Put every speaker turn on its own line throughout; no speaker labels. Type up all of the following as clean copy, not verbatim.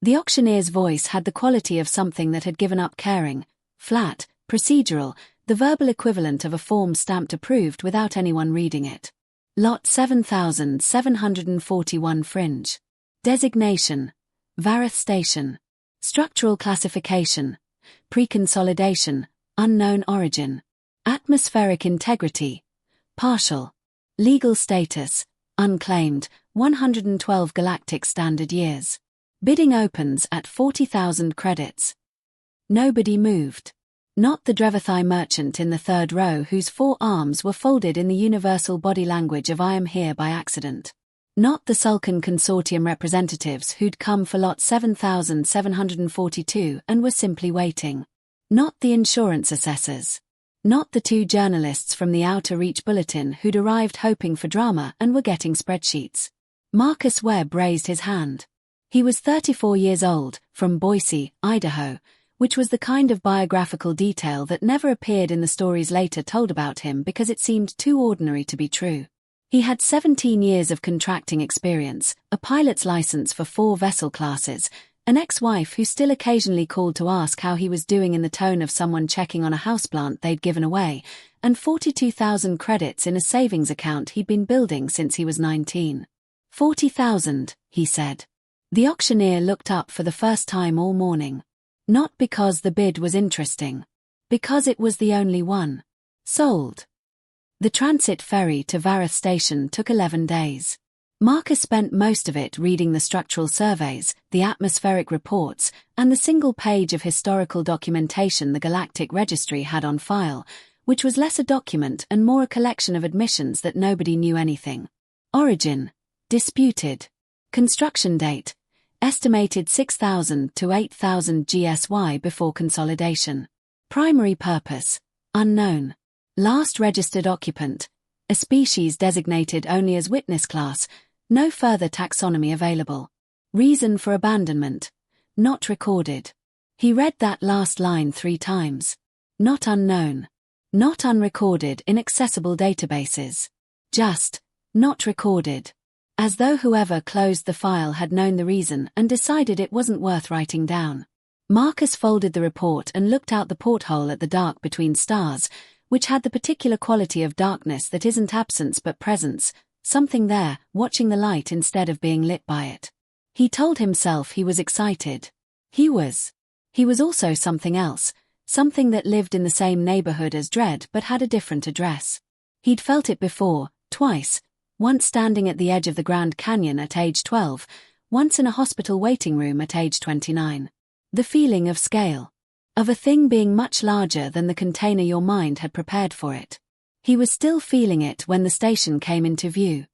The auctioneer's voice had the quality of something that had given up caring, flat, procedural, the verbal equivalent of a form stamped approved without anyone reading it. Lot 7741 Fringe. Designation: Vareth Station. Structural classification: Preconsolidation, unknown origin. Atmospheric integrity: partial. Legal status: unclaimed, 112 galactic standard years. Bidding opens at 40,000 credits. Nobody moved. Not the Drevithai merchant in the third row whose 4 arms were folded in the universal body language of "I am here by accident." Not the Sulcan Consortium representatives who'd come for lot 7742 and were simply waiting. Not the insurance assessors. Not the 2 journalists from the Outer Reach Bulletin who'd arrived hoping for drama and were getting spreadsheets. Marcus Webb raised his hand. He was 34 years old, from Boise, Idaho, which was the kind of biographical detail that never appeared in the stories later told about him because it seemed too ordinary to be true. He had 17 years of contracting experience, a pilot's license for 4 vessel classes, an ex-wife who still occasionally called to ask how he was doing in the tone of someone checking on a houseplant they'd given away, and 42,000 credits in a savings account he'd been building since he was 19. 40,000, he said. The auctioneer looked up for the first time all morning. Not because the bid was interesting. Because it was the only one. Sold. The transit ferry to Vareth Station took 11 days. Marcus spent most of it reading the structural surveys, the atmospheric reports, and the single page of historical documentation the Galactic Registry had on file, which was less a document and more a collection of admissions that nobody knew anything. Origin: disputed. Construction date: estimated 6,000 to 8,000 GSY before consolidation. Primary purpose: unknown. Last registered occupant: a species designated only as witness class, no further taxonomy available. Reason for abandonment: not recorded. He read that last line 3 times. Not unknown. Not unrecorded in accessible databases. Just, not recorded. As though whoever closed the file had known the reason and decided it wasn't worth writing down. Marcus folded the report and looked out the porthole at the dark between stars, which had the particular quality of darkness that isn't absence but presence, something there, watching the light instead of being lit by it. He told himself he was excited. He was. He was also something else, something that lived in the same neighborhood as Dredd but had a different address. He'd felt it before, twice, once standing at the edge of the Grand Canyon at age 12, once in a hospital waiting room at age 29. The feeling of scale. Of a thing being much larger than the container your mind had prepared for it. He was still feeling it when the station came into view.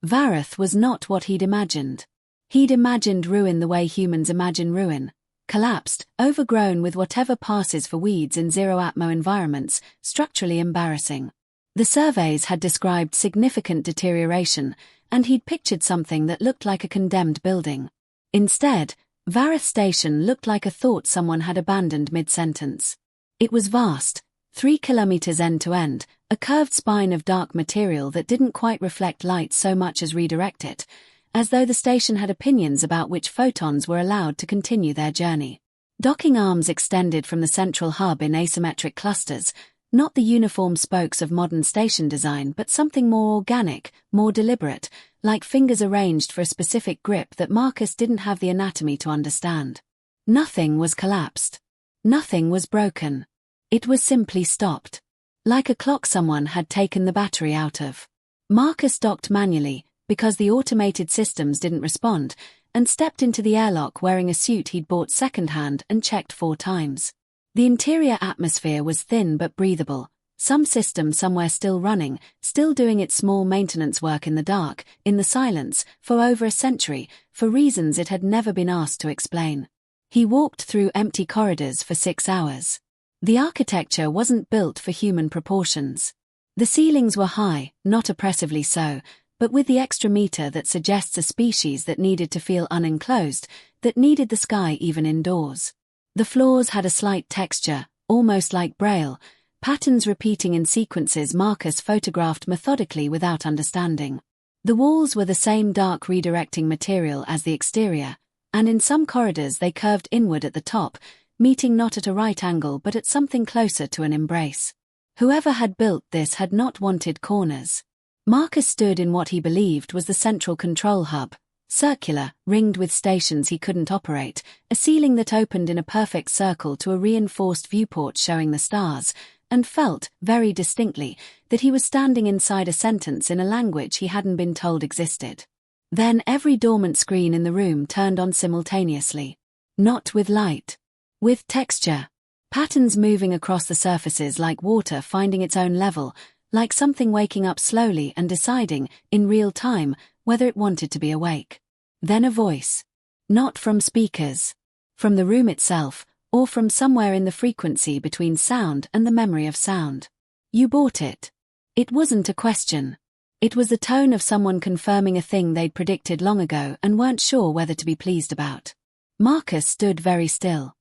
Vareth was not what he'd imagined. He'd imagined ruin the way humans imagine ruin. Collapsed, overgrown with whatever passes for weeds in zero-atmo environments, structurally embarrassing. The surveys had described significant deterioration, and he'd pictured something that looked like a condemned building. Instead, Vareth Station looked like a thought someone had abandoned mid-sentence. It was vast, 3 kilometers end-to-end, a curved spine of dark material that didn't quite reflect light so much as redirect it, as though the station had opinions about which photons were allowed to continue their journey. Docking arms extended from the central hub in asymmetric clusters, not the uniform spokes of modern station design but something more organic, more deliberate, like fingers arranged for a specific grip that Marcus didn't have the anatomy to understand. Nothing was collapsed. Nothing was broken. It was simply stopped. Like a clock someone had taken the battery out of. Marcus docked manually, because the automated systems didn't respond, and stepped into the airlock wearing a suit he'd bought secondhand and checked 4 times. The interior atmosphere was thin but breathable, some system somewhere still running, still doing its small maintenance work in the dark, in the silence, for over a century, for reasons it had never been asked to explain. He walked through empty corridors for 6 hours. The architecture wasn't built for human proportions. The ceilings were high, not oppressively so, but with the extra meter that suggests a species that needed to feel unenclosed, that needed the sky even indoors. The floors had a slight texture, almost like braille, patterns repeating in sequences Marcus photographed methodically without understanding. The walls were the same dark redirecting material as the exterior, and in some corridors they curved inward at the top, meeting not at a right angle but at something closer to an embrace. Whoever had built this had not wanted corners. Marcus stood in what he believed was the central control hub, circular, ringed with stations he couldn't operate, a ceiling that opened in a perfect circle to a reinforced viewport showing the stars, and felt, very distinctly, that he was standing inside a sentence in a language he hadn't been told existed. Then every dormant screen in the room turned on simultaneously. Not with light. With texture. Patterns moving across the surfaces like water finding its own level, like something waking up slowly and deciding, in real time, whether it wanted to be awake. Then a voice. Not from speakers. From the room itself, or from somewhere in the frequency between sound and the memory of sound. You bought it. It wasn't a question. It was the tone of someone confirming a thing they'd predicted long ago and weren't sure whether to be pleased about. Marcus stood very still.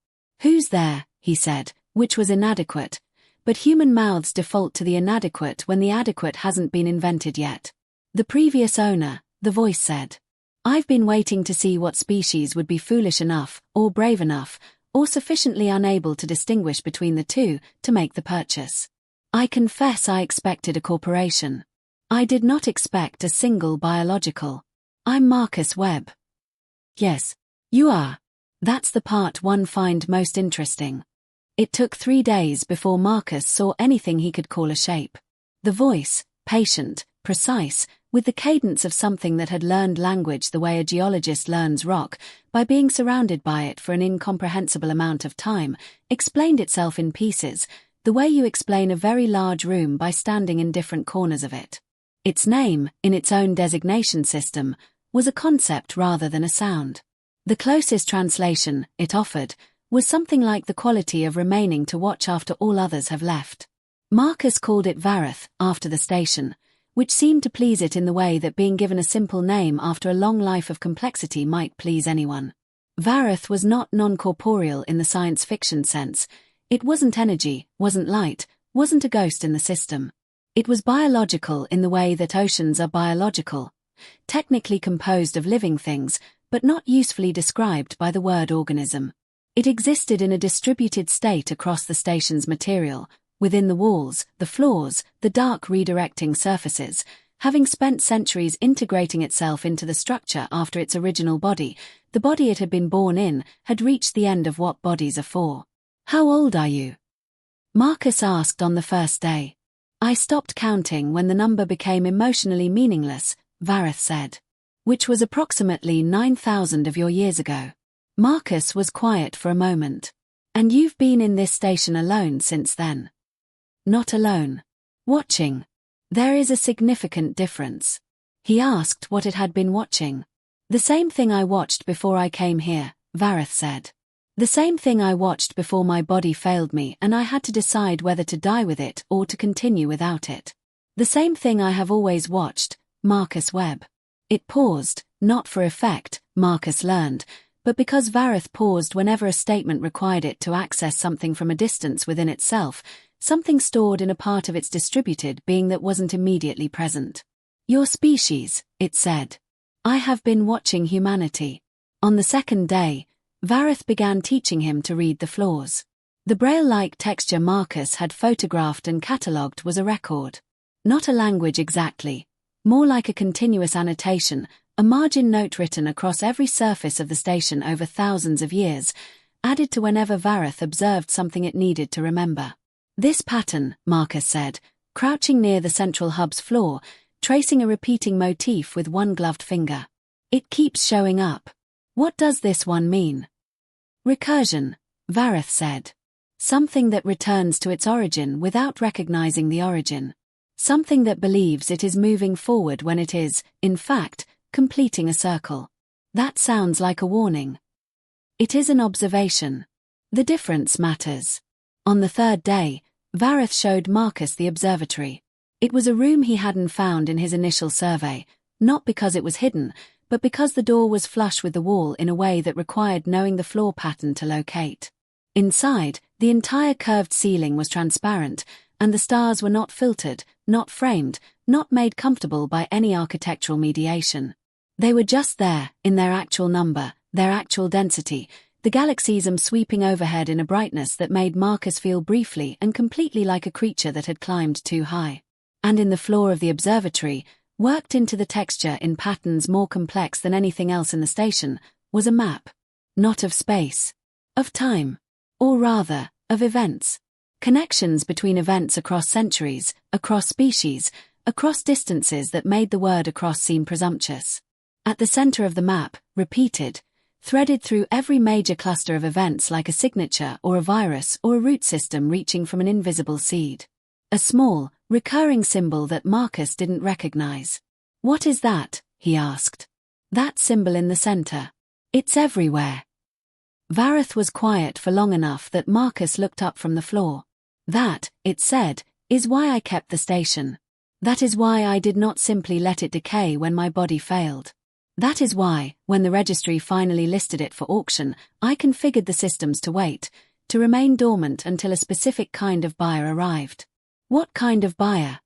"Who's there?" he said, which was inadequate. But human mouths default to the inadequate when the adequate hasn't been invented yet. "The previous owner," the voice said. "I've been waiting to see what species would be foolish enough, or brave enough, or sufficiently unable to distinguish between the two, to make the purchase. I confess I expected a corporation. I did not expect a single biological. I'm Marcus Webb." "Yes, you are. That's the part one find most interesting." It took 3 days before Marcus saw anything he could call a shape. The voice, patient, precise, with the cadence of something that had learned language the way a geologist learns rock, by being surrounded by it for an incomprehensible amount of time, explained itself in pieces, the way you explain a very large room by standing in different corners of it. Its name, in its own designation system, was a concept rather than a sound. The closest translation, it offered, was something like the quality of remaining to watch after all others have left. Marcus called it Vareth, after the station, which seemed to please it in the way that being given a simple name after a long life of complexity might please anyone. Vareth was not non-corporeal in the science fiction sense. It wasn't energy, wasn't light, wasn't a ghost in the system. It was biological in the way that oceans are biological, technically composed of living things, but not usefully described by the word organism. It existed in a distributed state across the station's material, within the walls, the floors, the dark redirecting surfaces, having spent centuries integrating itself into the structure after its original body. The body it had been born in had reached the end of what bodies are for. "How old are you?" Marcus asked on the first day. "I stopped counting when the number became emotionally meaningless," Vareth said. "Which was approximately 9,000 of your years ago." Marcus was quiet for a moment. "And you've been in this station alone since then?" "Not alone. Watching." "There is a significant difference." He asked what it had been watching. "The same thing I watched before I came here," Vareth said. "The same thing I watched before my body failed me and I had to decide whether to die with it or to continue without it. The same thing I have always watched, Marcus Webb." It paused, not for effect, Marcus learned, but because Vareth paused whenever a statement required it to access something from a distance within itself, something stored in a part of its distributed being that wasn't immediately present. "Your species," it said. "I have been watching humanity." On the second day, Vareth began teaching him to read the flaws. The braille-like texture Marcus had photographed and catalogued was a record. Not a language exactly, more like a continuous annotation, a margin note written across every surface of the station over thousands of years, added to whenever Vareth observed something it needed to remember. "This pattern," Marcus said, crouching near the central hub's floor, tracing a repeating motif with one gloved finger. "It keeps showing up. What does this one mean?" "Recursion," Vareth said. "Something that returns to its origin without recognizing the origin. Something that believes it is moving forward when it is, in fact, completing a circle. That sounds like a warning." "It is an observation. The difference matters." On the third day, Vareth showed Marcus the observatory. It was a room he hadn't found in his initial survey, not because it was hidden, but because the door was flush with the wall in a way that required knowing the floor pattern to locate. Inside, the entire curved ceiling was transparent, and the stars were not filtered, not framed, not made comfortable by any architectural mediation. They were just there, in their actual number, their actual density, the galaxies sweeping overhead in a brightness that made Marcus feel briefly and completely like a creature that had climbed too high. And in the floor of the observatory, worked into the texture in patterns more complex than anything else in the station, was a map. Not of space. Of time. Or rather, of events. Connections between events across centuries, across species, across distances that made the word across seem presumptuous. At the center of the map, repeated, threaded through every major cluster of events like a signature or a virus or a root system reaching from an invisible seed. A small, recurring symbol that Marcus didn't recognize. "What is that?" he asked. "That symbol in the center. It's everywhere." Vareth was quiet for long enough that Marcus looked up from the floor. "That," it said, "is why I kept the station. That is why I did not simply let it decay when my body failed. That is why, when the registry finally listed it for auction, I configured the systems to wait, to remain dormant until a specific kind of buyer arrived." "What kind of buyer?"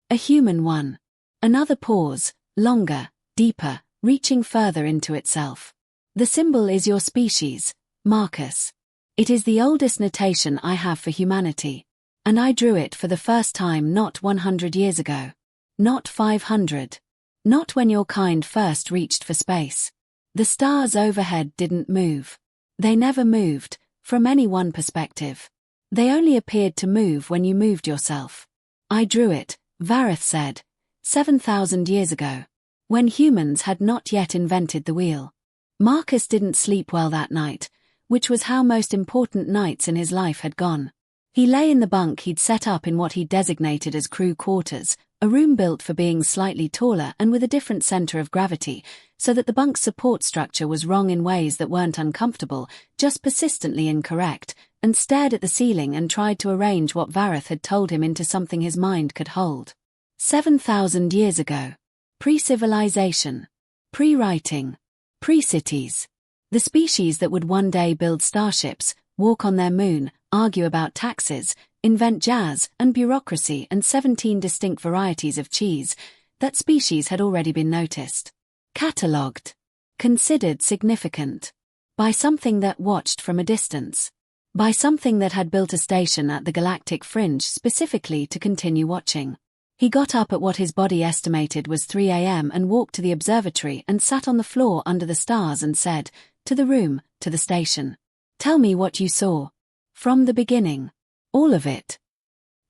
"A human one." Another pause, longer, deeper, reaching further into itself. "The symbol is your species, Marcus. It is the oldest notation I have for humanity. And I drew it for the first time not 100 years ago. Not 500. Not when your kind first reached for space. The stars overhead didn't move. They never moved, from any one perspective. They only appeared to move when you moved yourself. I drew it," Vareth said, 7,000 years ago. When humans had not yet invented the wheel. Marcus didn't sleep well that night, which was how most important nights in his life had gone. He lay in the bunk he'd set up in what he designated as crew quarters, a room built for being slightly taller and with a different center of gravity, so that the bunk's support structure was wrong in ways that weren't uncomfortable, just persistently incorrect, and stared at the ceiling and tried to arrange what Vareth had told him into something his mind could hold. 7,000 years ago. Pre-civilization. Pre-writing. Pre-cities. The species that would one day build starships, walk on their moon, argue about taxes, invent jazz and bureaucracy and 17 distinct varieties of cheese, that species had already been noticed. Catalogued. Considered significant. By something that watched from a distance. By something that had built a station at the galactic fringe specifically to continue watching. He got up at what his body estimated was 3 a.m. and walked to the observatory and sat on the floor under the stars and said, "To the room, to the station. Tell me what you saw. From the beginning. All of it."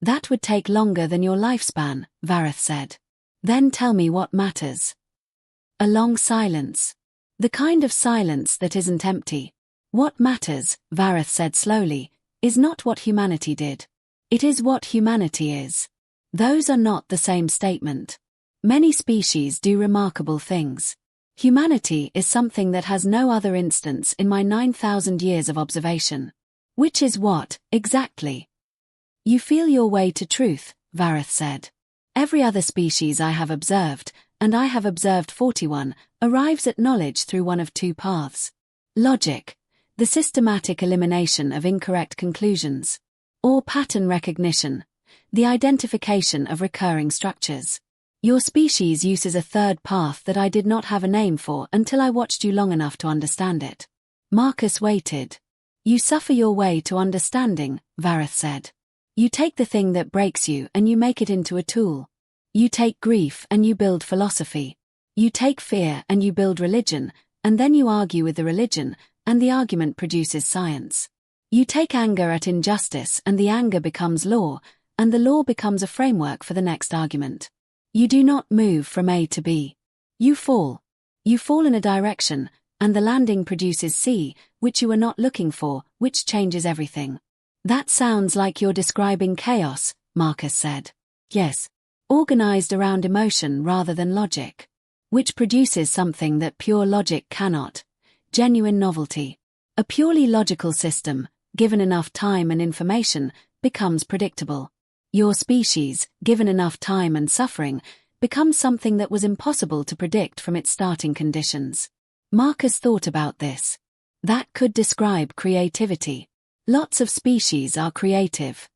"That would take longer than your lifespan," Vareth said. "Then tell me what matters." A long silence. The kind of silence that isn't empty. "What matters," Vareth said slowly, "is not what humanity did. It is what humanity is. Those are not the same statement. Many species do remarkable things. Humanity is something that has no other instance in my 9,000 years of observation." "Which is what, exactly?" "You feel your way to truth," Vareth said. "Every other species I have observed, and I have observed 41, arrives at knowledge through one of two paths. Logic, the systematic elimination of incorrect conclusions. Or pattern recognition, the identification of recurring structures. Your species uses a third path that I did not have a name for until I watched you long enough to understand it." Marcus waited. "You suffer your way to understanding," Vareth said. "You take the thing that breaks you and you make it into a tool. You take grief and you build philosophy. You take fear and you build religion, and then you argue with the religion, and the argument produces science. You take anger at injustice and the anger becomes law, and the law becomes a framework for the next argument. You do not move from A to B. You fall. You fall in a direction, and the landing produces C, which you were not looking for, which changes everything." "That sounds like you're describing chaos," Marcus said. "Yes. Organized around emotion rather than logic. Which produces something that pure logic cannot. Genuine novelty. A purely logical system, given enough time and information, becomes predictable. Your species, given enough time and suffering, becomes something that was impossible to predict from its starting conditions." Marcus thought about this. That could describe creativity. Lots of species are creative.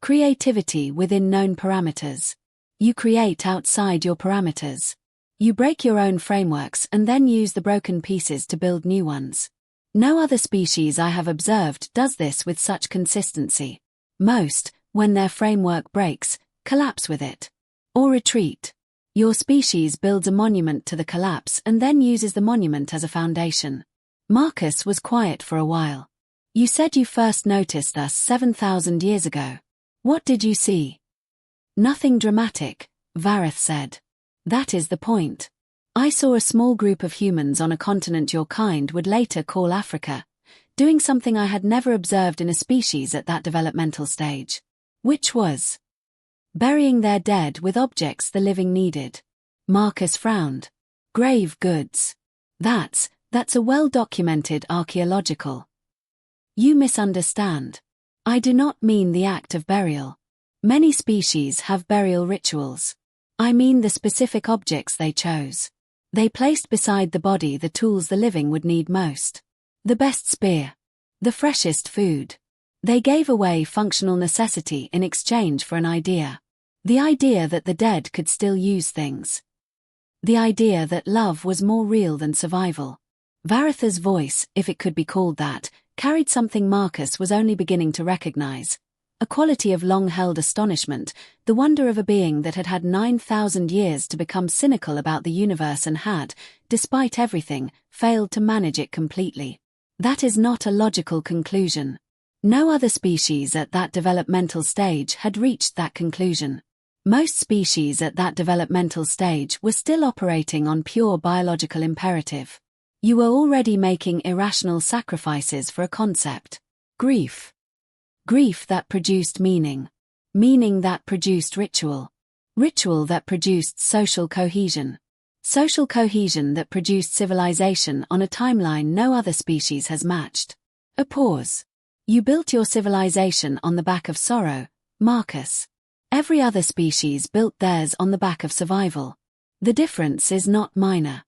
Creativity within known parameters. You create outside your parameters. You break your own frameworks and then use the broken pieces to build new ones. No other species I have observed does this with such consistency. Most, when their framework breaks, collapse with it. Or retreat. Your species builds a monument to the collapse and then uses the monument as a foundation. Marcus was quiet for a while. You said you first noticed us 7,000 years ago. What did you see? Nothing dramatic, Vareth said. That is the point. I saw a small group of humans on a continent your kind would later call Africa, doing something I had never observed in a species at that developmental stage. Which was burying their dead with objects the living needed. Marcus frowned. Grave goods. That's a well-documented archaeological. You misunderstand. I do not mean the act of burial. Many species have burial rituals. I mean the specific objects they chose. They placed beside the body the tools the living would need most. The best spear. The freshest food. They gave away functional necessity in exchange for an idea. The idea that the dead could still use things. The idea that love was more real than survival. Varetha's voice, if it could be called that, carried something Marcus was only beginning to recognize. A quality of long-held astonishment, the wonder of a being that had had 9,000 years to become cynical about the universe and had, despite everything, failed to manage it completely. That is not a logical conclusion. No other species at that developmental stage had reached that conclusion. Most species at that developmental stage were still operating on pure biological imperative. You were already making irrational sacrifices for a concept. Grief. Grief that produced meaning. Meaning that produced ritual. Ritual that produced social cohesion. Social cohesion that produced civilization on a timeline no other species has matched. A pause. You built your civilization on the back of sorrow, Marcus. Every other species built theirs on the back of survival. The difference is not minor.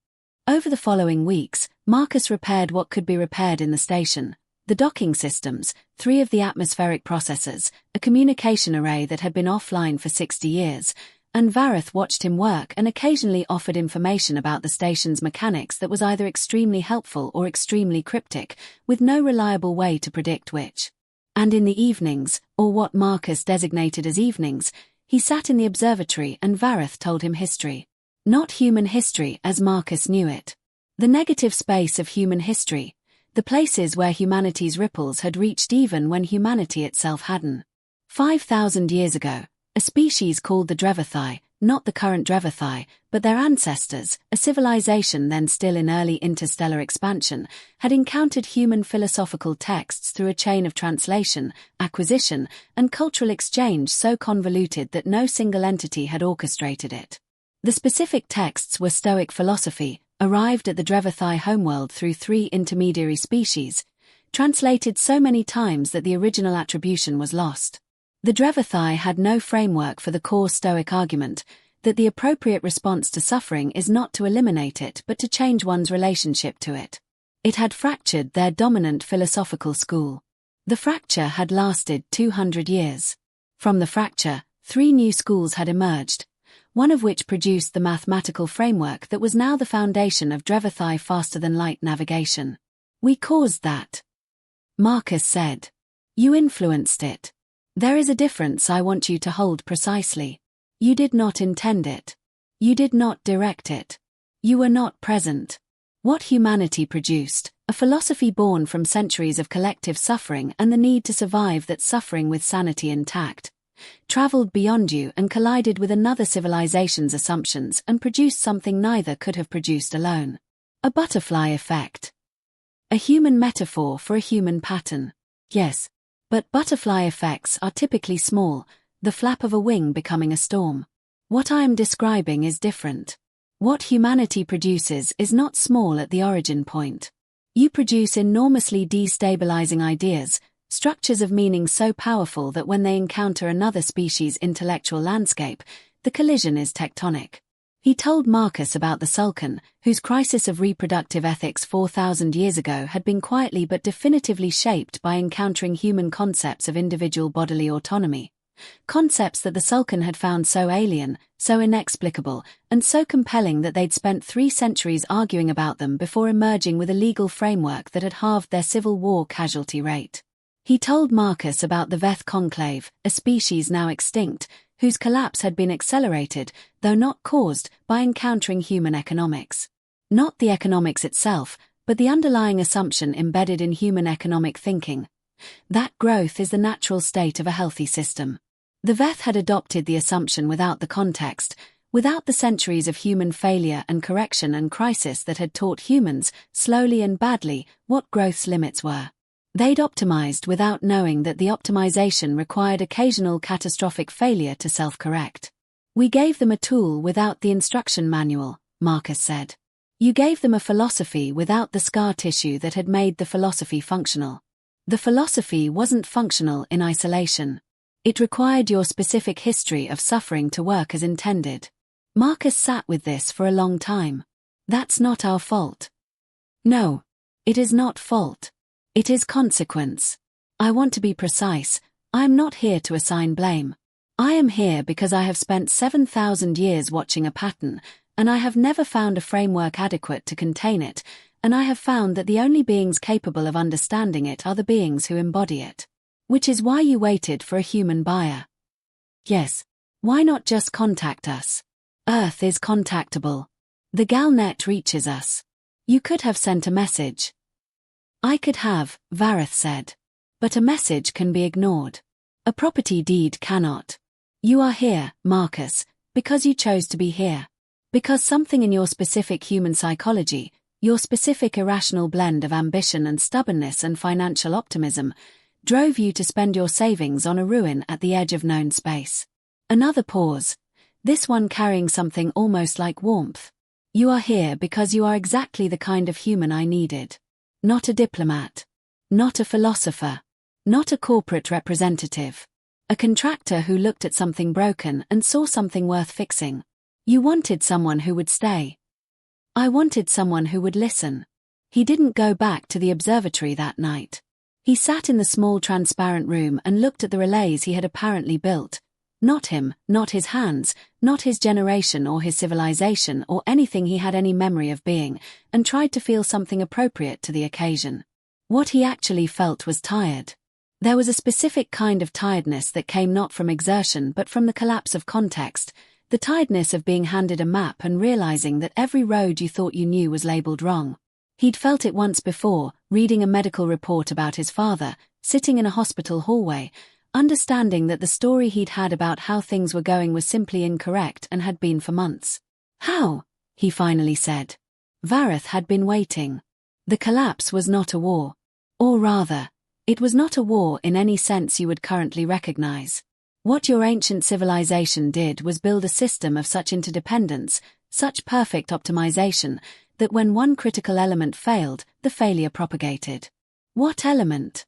Over the following weeks, Marcus repaired what could be repaired in the station. The docking systems, 3 of the atmospheric processors, a communication array that had been offline for 60 years, and Vareth watched him work and occasionally offered information about the station's mechanics that was either extremely helpful or extremely cryptic, with no reliable way to predict which. And in the evenings, or what Marcus designated as evenings, he sat in the observatory and Vareth told him history. Not human history as Marcus knew it. The negative space of human history. The places where humanity's ripples had reached even when humanity itself hadn't. 5,000 years ago, a species called the Drevithai, not the current Drevithai, but their ancestors, a civilization then still in early interstellar expansion, had encountered human philosophical texts through a chain of translation, acquisition, and cultural exchange so convoluted that no single entity had orchestrated it. The specific texts were Stoic philosophy, arrived at the Drevithai homeworld through 3 intermediary species, translated so many times that the original attribution was lost. The Drevithai had no framework for the core Stoic argument, that the appropriate response to suffering is not to eliminate it but to change one's relationship to it. It had fractured their dominant philosophical school. The fracture had lasted 200 years. From the fracture, 3 new schools had emerged, one of which produced the mathematical framework that was now the foundation of Drevithai faster-than-light navigation. We caused that. Marcus said. You influenced it. There is a difference I want you to hold precisely. You did not intend it. You did not direct it. You were not present. What humanity produced, a philosophy born from centuries of collective suffering and the need to survive that suffering with sanity intact, traveled beyond you and collided with another civilization's assumptions and produced something neither could have produced alone. A butterfly effect. A human metaphor for a human pattern. Yes. But butterfly effects are typically small, the flap of a wing becoming a storm. What I am describing is different. What humanity produces is not small at the origin point. You produce enormously destabilizing ideas, structures of meaning so powerful that when they encounter another species' intellectual landscape, the collision is tectonic. He told Marcus about the Sulcan, whose crisis of reproductive ethics 4,000 years ago had been quietly but definitively shaped by encountering human concepts of individual bodily autonomy, Concepts that the Sultan had found so alien, so inexplicable, and so compelling that they'd spent 3 centuries arguing about them before emerging with a legal framework that had halved their Civil War casualty rate. He told Marcus about the Veth conclave, a species now extinct, whose collapse had been accelerated, though not caused, by encountering human economics. Not the economics itself, but the underlying assumption embedded in human economic thinking. That growth is the natural state of a healthy system. The Veth had adopted the assumption without the context, without the centuries of human failure and correction and crisis that had taught humans, slowly and badly, what growth's limits were. They'd optimized without knowing that the optimization required occasional catastrophic failure to self-correct. We gave them a tool without the instruction manual, Marcus said. You gave them a philosophy without the scar tissue that had made the philosophy functional. The philosophy wasn't functional in isolation. It required your specific history of suffering to work as intended. Marcus sat with this for a long time. That's not our fault. No, it is not fault. It is consequence. I want to be precise. I am not here to assign blame. I am here because I have spent 7,000 years watching a pattern, and I have never found a framework adequate to contain it, and I have found that the only beings capable of understanding it are the beings who embody it. Which is why you waited for a human buyer. Yes, why not just contact us? Earth is contactable. The Galnet reaches us. You could have sent a message. I could have, Vareth said. But a message can be ignored. A property deed cannot. You are here, Marcus, because you chose to be here. Because something in your specific human psychology, your specific irrational blend of ambition and stubbornness and financial optimism, drove you to spend your savings on a ruin at the edge of known space. Another pause. This one carrying something almost like warmth. You are here because you are exactly the kind of human I needed. Not a diplomat. Not a philosopher. Not a corporate representative. A contractor who looked at something broken and saw something worth fixing. You wanted someone who would stay. I wanted someone who would listen. He didn't go back to the observatory that night. He sat in the small transparent room and looked at the relays he had apparently built. Not him, not his hands, not his generation or his civilization or anything he had any memory of being, and tried to feel something appropriate to the occasion. What he actually felt was tired. There was a specific kind of tiredness that came not from exertion but from the collapse of context, the tiredness of being handed a map and realizing that every road you thought you knew was labeled wrong. He'd felt it once before, reading a medical report about his father, sitting in a hospital hallway, understanding that the story he'd had about how things were going was simply incorrect and had been for months. How? He finally said. Vareth had been waiting. The collapse was not a war. Or rather, it was not a war in any sense you would currently recognize. What your ancient civilization did was build a system of such interdependence, such perfect optimization, that when one critical element failed, the failure propagated. What element?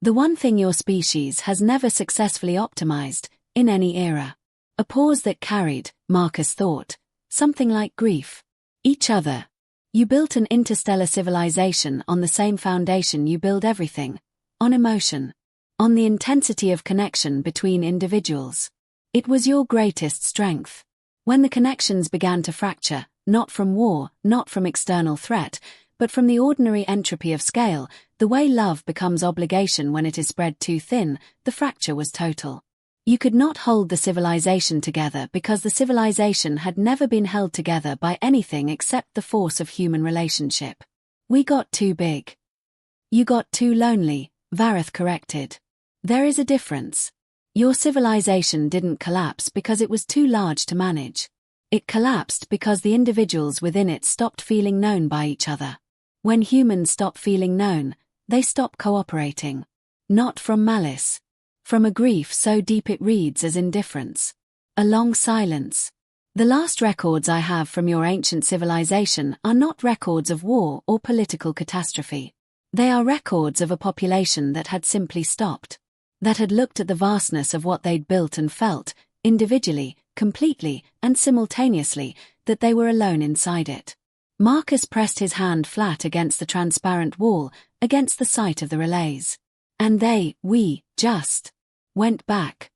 The one thing your species has never successfully optimized, in any era. A pause that carried, Marcus thought, something like grief. Each other. You built an interstellar civilization on the same foundation you build everything. On emotion. On the intensity of connection between individuals. It was your greatest strength. When the connections began to fracture, not from war, not from external threat, but from the ordinary entropy of scale, the way love becomes obligation when it is spread too thin, the fracture was total. You could not hold the civilization together because the civilization had never been held together by anything except the force of human relationship. We got too big. You got too lonely, Vareth corrected. There is a difference. Your civilization didn't collapse because it was too large to manage. It collapsed because the individuals within it stopped feeling known by each other. When humans stop feeling known, they stop cooperating. Not from malice. From a grief so deep it reads as indifference. A long silence. The last records I have from your ancient civilization are not records of war or political catastrophe. They are records of a population that had simply stopped. That had looked at the vastness of what they'd built and felt, individually, completely, and simultaneously, that they were alone inside it. Marcus pressed his hand flat against the transparent wall, against the site of the relays. And we, just, went back.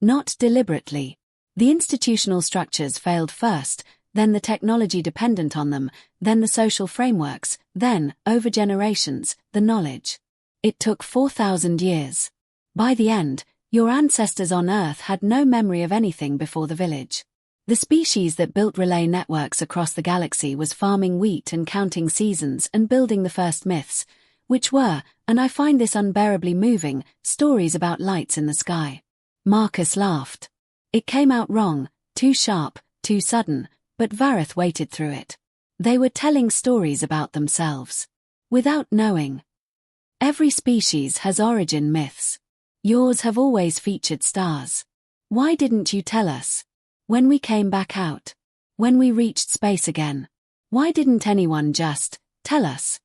Not deliberately. The institutional structures failed first, then the technology dependent on them, then the social frameworks, then, over generations, the knowledge. It took 4,000 years. By the end, your ancestors on Earth had no memory of anything before the village. The species that built relay networks across the galaxy was farming wheat and counting seasons and building the first myths, which were, and I find this unbearably moving, stories about lights in the sky. Marcus laughed. It came out wrong, too sharp, too sudden, but Vareth waited through it. They were telling stories about themselves. Without knowing. Every species has origin myths. Yours have always featured stars. Why didn't you tell us? When we came back out. When we reached space again. Why didn't anyone just tell us?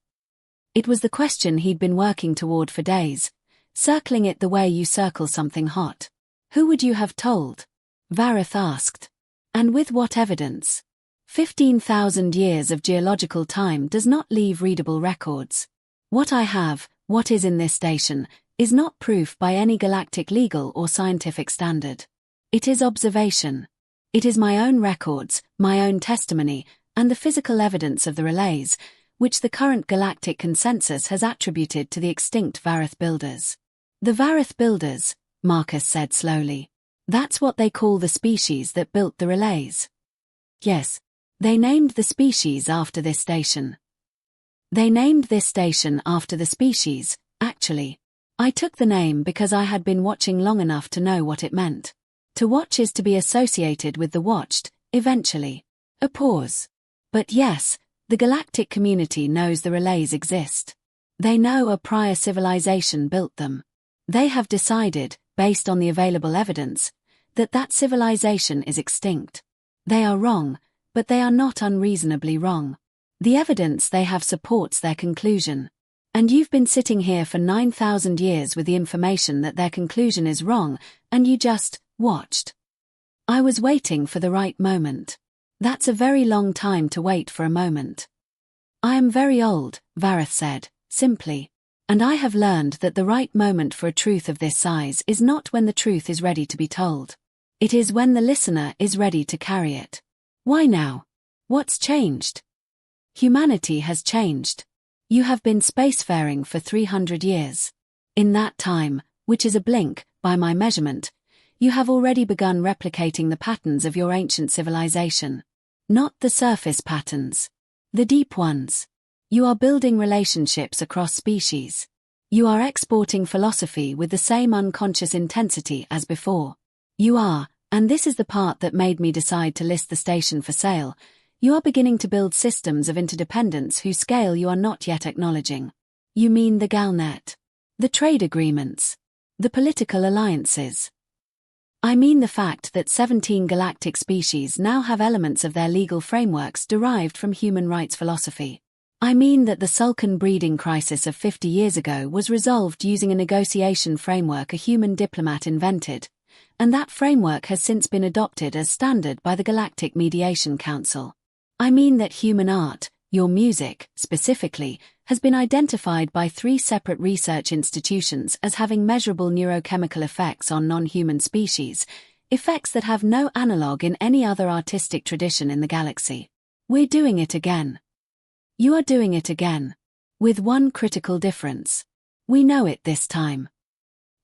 It was the question he'd been working toward for days, circling it the way you circle something hot. Who would you have told? Vareth asked. And with what evidence? 15,000 years of geological time does not leave readable records. What I have, what is in this station, is not proof by any galactic legal or scientific standard. It is observation. It is my own records, my own testimony, and the physical evidence of the relays, which the current galactic consensus has attributed to the extinct Vareth builders. The Vareth builders, Marcus said slowly. That's what they call the species that built the relays. Yes, they named the species after this station. They named this station after the species, actually. I took the name because I had been watching long enough to know what it meant. To watch is to be associated with the watched, eventually. A pause. But yes, the galactic community knows the relays exist. They know a prior civilization built them. They have decided, based on the available evidence, that civilization is extinct. They are wrong, but they are not unreasonably wrong. The evidence they have supports their conclusion. And you've been sitting here for 9,000 years with the information that their conclusion is wrong, and you just watched. I was waiting for the right moment. That's a very long time to wait for a moment. I am very old, Vareth said, simply. And I have learned that the right moment for a truth of this size is not when the truth is ready to be told. It is when the listener is ready to carry it. Why now? What's changed? Humanity has changed. You have been spacefaring for 300 years. In that time, which is a blink, by my measurement, you have already begun replicating the patterns of your ancient civilization. Not the surface patterns. The deep ones. You are building relationships across species. You are exporting philosophy with the same unconscious intensity as before. You are, and this is the part that made me decide to list the station for sale, you are beginning to build systems of interdependence whose scale you are not yet acknowledging. You mean the Galnet. The trade agreements. The political alliances. I mean the fact that 17 galactic species now have elements of their legal frameworks derived from human rights philosophy. I mean that the Sulcan breeding crisis of 50 years ago was resolved using a negotiation framework a human diplomat invented, and that framework has since been adopted as standard by the Galactic Mediation Council. I mean that human art, your music, specifically, has been identified by 3 separate research institutions as having measurable neurochemical effects on non-human species, effects that have no analogue in any other artistic tradition in the galaxy. We're doing it again. You are doing it again. With one critical difference. We know it this time.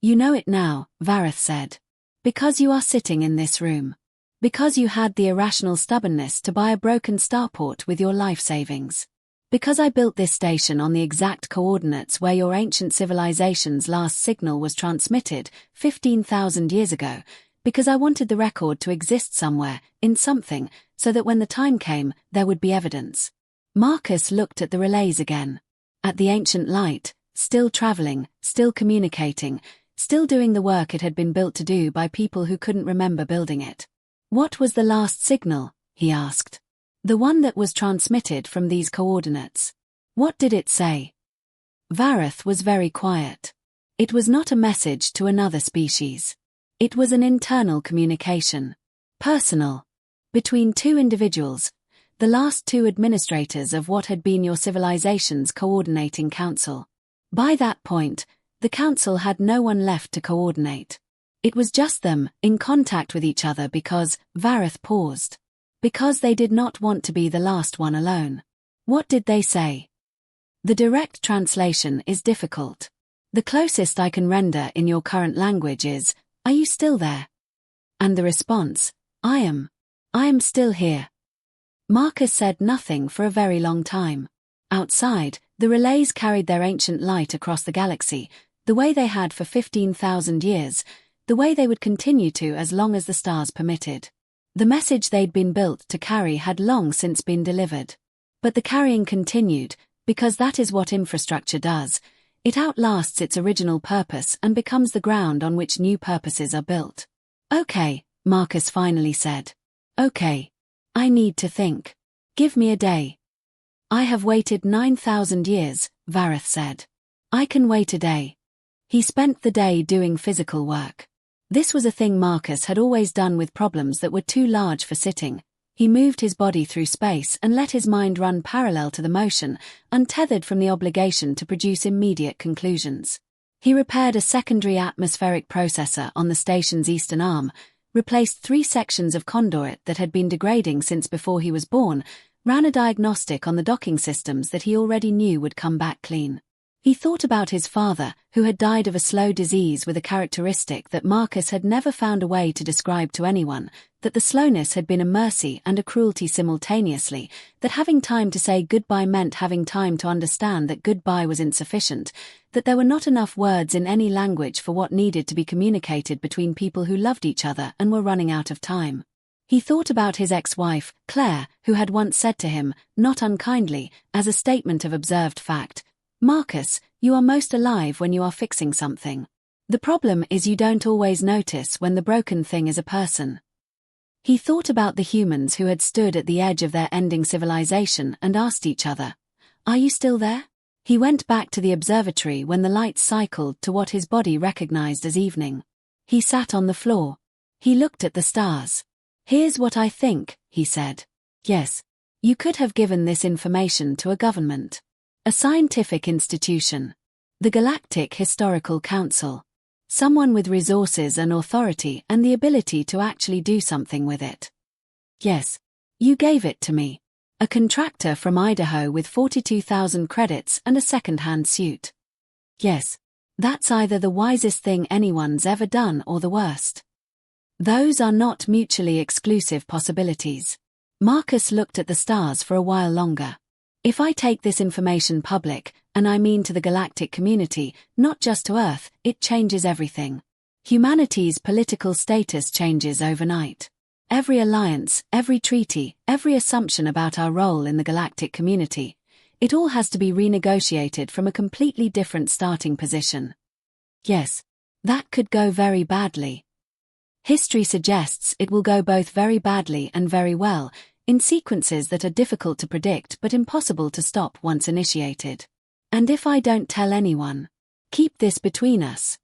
You know it now, Vareth said. Because you are sitting in this room. Because you had the irrational stubbornness to buy a broken starport with your life savings. Because I built this station on the exact coordinates where your ancient civilization's last signal was transmitted 15,000 years ago, because I wanted the record to exist somewhere, in something, so that when the time came, there would be evidence. Marcus looked at the relays again. At the ancient light, still traveling, still communicating, still doing the work it had been built to do by people who couldn't remember building it. What was the last signal? He asked. The one that was transmitted from these coordinates. What did it say? Vareth was very quiet. It was not a message to another species. It was an internal communication. Personal. Between 2 individuals, the last 2 administrators of what had been your civilization's coordinating council. By that point, the council had no one left to coordinate. It was just them, in contact with each other because, Vareth paused. Because they did not want to be the last one alone. What did they say? The direct translation is difficult. The closest I can render in your current language is, "Are you still there?" And the response, I am still here." Marcus said nothing for a very long time. Outside, the relays carried their ancient light across the galaxy, the way they had for 15,000 years, the way they would continue to as long as the stars permitted. The message they'd been built to carry had long since been delivered. But the carrying continued, because that is what infrastructure does. It outlasts its original purpose and becomes the ground on which new purposes are built. "Okay," Marcus finally said. "Okay. I need to think. Give me a day." "I have waited 9,000 years, Vareth said. "I can wait a day." He spent the day doing physical work. This was a thing Marcus had always done with problems that were too large for sitting. He moved his body through space and let his mind run parallel to the motion, untethered from the obligation to produce immediate conclusions. He repaired a secondary atmospheric processor on the station's eastern arm, replaced 3 sections of conduit that had been degrading since before he was born, ran a diagnostic on the docking systems that he already knew would come back clean. He thought about his father, who had died of a slow disease with a characteristic that Marcus had never found a way to describe to anyone, that the slowness had been a mercy and a cruelty simultaneously, that having time to say goodbye meant having time to understand that goodbye was insufficient, that there were not enough words in any language for what needed to be communicated between people who loved each other and were running out of time. He thought about his ex-wife, Claire, who had once said to him, not unkindly, as a statement of observed fact, "Marcus, you are most alive when you are fixing something. The problem is you don't always notice when the broken thing is a person." He thought about the humans who had stood at the edge of their ending civilization and asked each other, "Are you still there?" He went back to the observatory when the lights cycled to what his body recognized as evening. He sat on the floor. He looked at the stars. "Here's what I think," he said. "Yes. You could have given this information to a government. A scientific institution. The Galactic Historical Council. Someone with resources and authority and the ability to actually do something with it. Yes. You gave it to me. A contractor from Idaho with 42,000 credits and a second-hand suit. Yes. That's either the wisest thing anyone's ever done or the worst. Those are not mutually exclusive possibilities." Marcus looked at the stars for a while longer. "If I take this information public, and I mean to the galactic community, not just to Earth, it changes everything. Humanity's political status changes overnight. Every alliance, every treaty, every assumption about our role in the galactic community, it all has to be renegotiated from a completely different starting position. Yes, that could go very badly. History suggests it will go both very badly and very well, in sequences that are difficult to predict but impossible to stop once initiated. And if I don't tell anyone, keep this between us,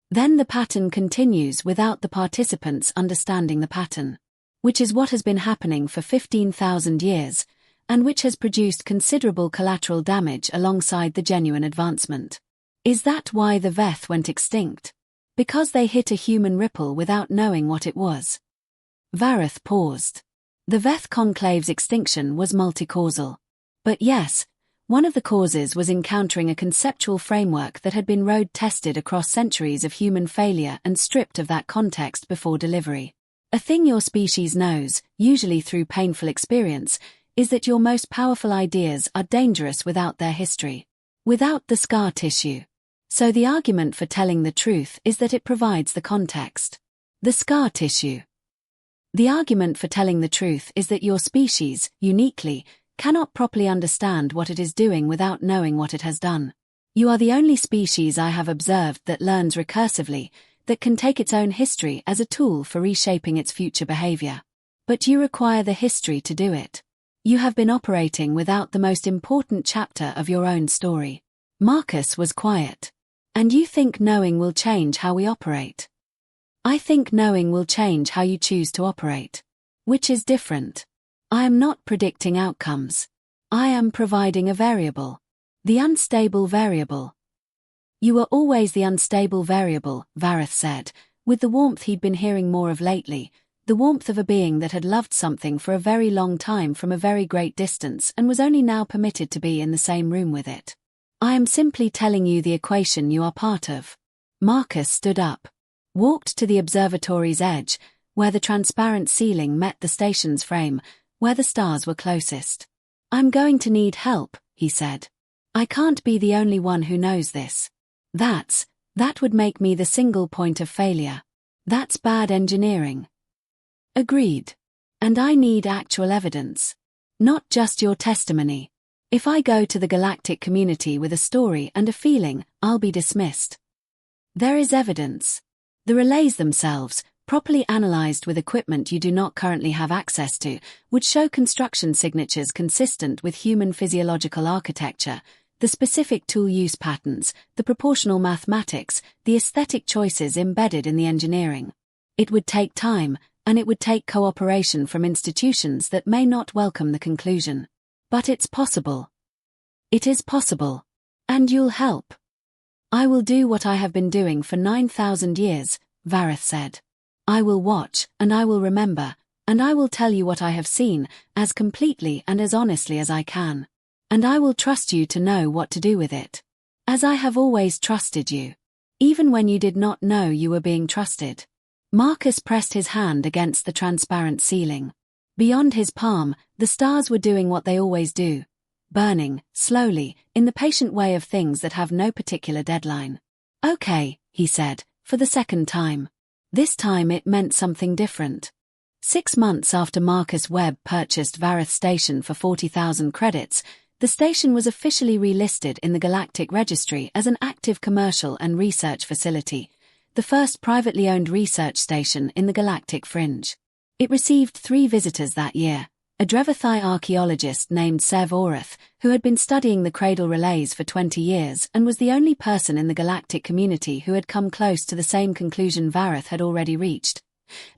then the pattern continues without the participants understanding the pattern, which is what has been happening for 15,000 years, and which has produced considerable collateral damage alongside the genuine advancement. Is that why the Veth went extinct? Because they hit a human ripple without knowing what it was. Vareth paused. The Veth conclave's extinction was multi-causal. But yes, one of the causes was encountering a conceptual framework that had been road-tested across centuries of human failure and stripped of that context before delivery. A thing your species knows, usually through painful experience, is that your most powerful ideas are dangerous without their history, without the scar tissue. So the argument for telling the truth is that it provides the context. The scar tissue. The argument for telling the truth is that your species, uniquely, cannot properly understand what it is doing without knowing what it has done. You are the only species I have observed that learns recursively, that can take its own history as a tool for reshaping its future behavior. But you require the history to do it. You have been operating without the most important chapter of your own story. Marcus was quiet. And you think knowing will change how we operate? I think knowing will change how you choose to operate. Which is different. I am not predicting outcomes. I am providing a variable. The unstable variable. You were always the unstable variable, Vareth said, with the warmth he'd been hearing more of lately, the warmth of a being that had loved something for a very long time from a very great distance and was only now permitted to be in the same room with it. I am simply telling you the equation you are part of. Marcus stood up, walked to the observatory's edge, where the transparent ceiling met the station's frame, where the stars were closest. I'm going to need help, he said. I can't be the only one who knows this. That would make me the single point of failure. That's bad engineering. Agreed. And I need actual evidence. Not just your testimony. If I go to the galactic community with a story and a feeling, I'll be dismissed. There is evidence. The relays themselves, properly analyzed with equipment you do not currently have access to, would show construction signatures consistent with human physiological architecture, the specific tool use patterns, the proportional mathematics, the aesthetic choices embedded in the engineering. It would take time, and it would take cooperation from institutions that may not welcome the conclusion. But it's possible. It is possible. And you'll help. I will do what I have been doing for 9,000 years, Vareth said. I will watch, and I will remember, and I will tell you what I have seen, as completely and as honestly as I can. And I will trust you to know what to do with it. As I have always trusted you. Even when you did not know you were being trusted. Marcus pressed his hand against the transparent ceiling. Beyond his palm, the stars were doing what they always do. Burning, slowly, in the patient way of things that have no particular deadline. Okay, he said, for the second time. This time it meant something different. 6 months after Marcus Webb purchased Vareth Station for 40,000 credits, the station was officially relisted in the Galactic Registry as an active commercial and research facility, the first privately owned research station in the galactic fringe. It received 3 visitors that year, a Drevithai archaeologist named Sev Orath, who had been studying the cradle relays for 20 years and was the only person in the galactic community who had come close to the same conclusion Vareth had already reached.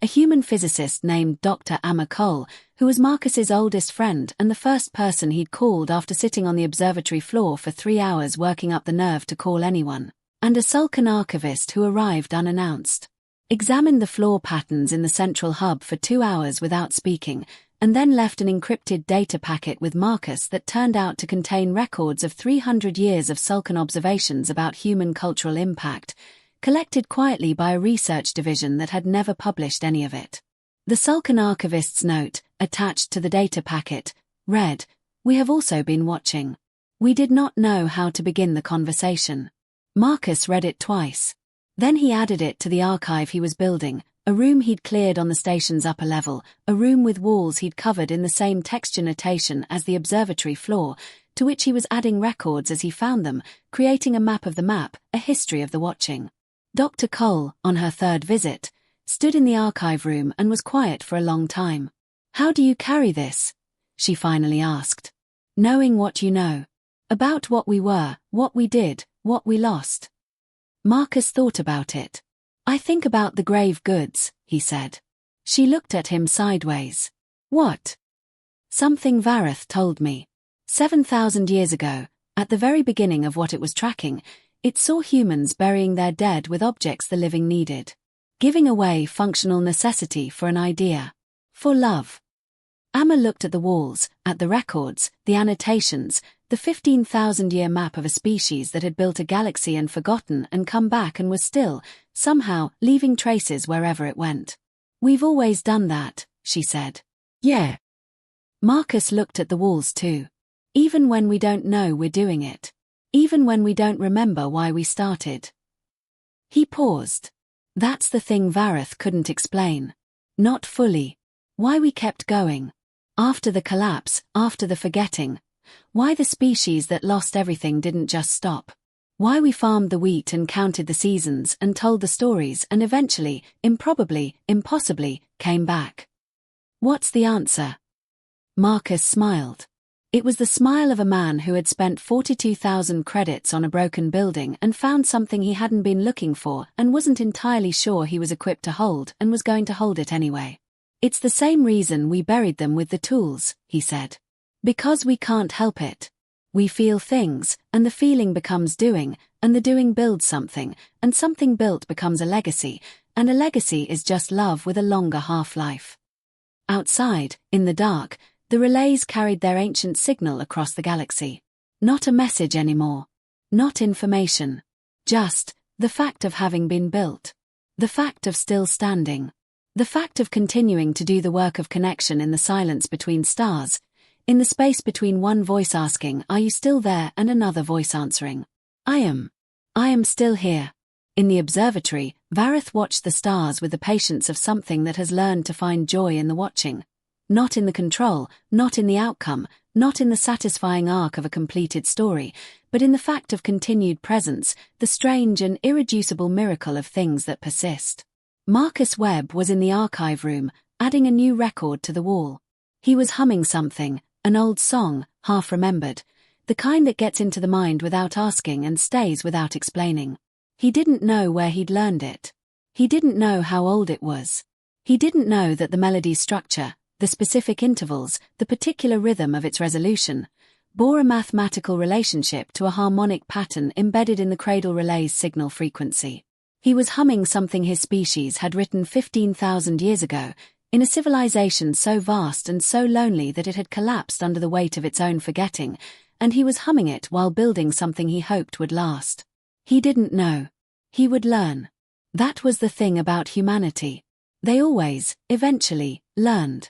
A human physicist named Dr. Amma Cole, who was Marcus's oldest friend and the first person he'd called after sitting on the observatory floor for 3 hours working up the nerve to call anyone, and a Sulcan archivist who arrived unannounced. Examined the floor patterns in the central hub for 2 hours without speaking, and then left an encrypted data packet with Marcus that turned out to contain records of 300 years of Sulcan observations about human cultural impact, collected quietly by a research division that had never published any of it. The Sulcan archivist's note, attached to the data packet, read, "We have also been watching. We did not know how to begin the conversation." Marcus read it twice. Then he added it to the archive he was building, a room he'd cleared on the station's upper level, a room with walls he'd covered in the same texture notation as the observatory floor, to which he was adding records as he found them, creating a map of the map, a history of the watching. Dr. Cole, on her 3rd visit, stood in the archive room and was quiet for a long time. "How do you carry this?" she finally asked. "Knowing what you know. About what we were, what we did, what we lost." Marcus thought about it. "I think about the grave goods," he said. She looked at him sideways. "What?" "Something Vareth told me. 7,000 years ago, at the very beginning of what it was tracking, it saw humans burying their dead with objects the living needed. Giving away functional necessity for an idea. For love." Amma looked at the walls, at the records, the annotations, the 15,000-year map of a species that had built a galaxy and forgotten and come back and was still, somehow, leaving traces wherever it went. "We've always done that," she said. "Yeah." Marcus looked at the walls too. "Even when we don't know we're doing it. Even when we don't remember why we started." He paused. "That's the thing Vareth couldn't explain. Not fully. Why we kept going. After the collapse, after the forgetting. Why the species that lost everything didn't just stop. Why we farmed the wheat and counted the seasons and told the stories and eventually, improbably, impossibly, came back. What's the answer?" Marcus smiled. It was the smile of a man who had spent 42,000 credits on a broken building and found something he hadn't been looking for and wasn't entirely sure he was equipped to hold and was going to hold it anyway. "It's the same reason we buried them with the tools," he said. "Because we can't help it. We feel things, and the feeling becomes doing, and the doing builds something, and something built becomes a legacy, and a legacy is just love with a longer half-life. Outside, in the dark, the relays carried their ancient signal across the galaxy. Not a message anymore. Not information. Just the fact of having been built. The fact of still standing. The fact of continuing to do the work of connection in the silence between stars, in the space between one voice asking, "Are you still there?" and another voice answering, "I am. I am still here." In the observatory, Vareth watched the stars with the patience of something that has learned to find joy in the watching. Not in the control, not in the outcome, not in the satisfying arc of a completed story, but in the fact of continued presence, the strange and irreducible miracle of things that persist. Marcus Webb was in the archive room, adding a new record to the wall. He was humming something, an old song, half-remembered, the kind that gets into the mind without asking and stays without explaining. He didn't know where he'd learned it. He didn't know how old it was. He didn't know that the melody's structure, the specific intervals, the particular rhythm of its resolution, bore a mathematical relationship to a harmonic pattern embedded in the cradle relay's signal frequency. He was humming something his species had written 15,000 years ago, in a civilization so vast and so lonely that it had collapsed under the weight of its own forgetting, and he was humming it while building something he hoped would last. He didn't know. He would learn. That was the thing about humanity. They always, eventually, learned.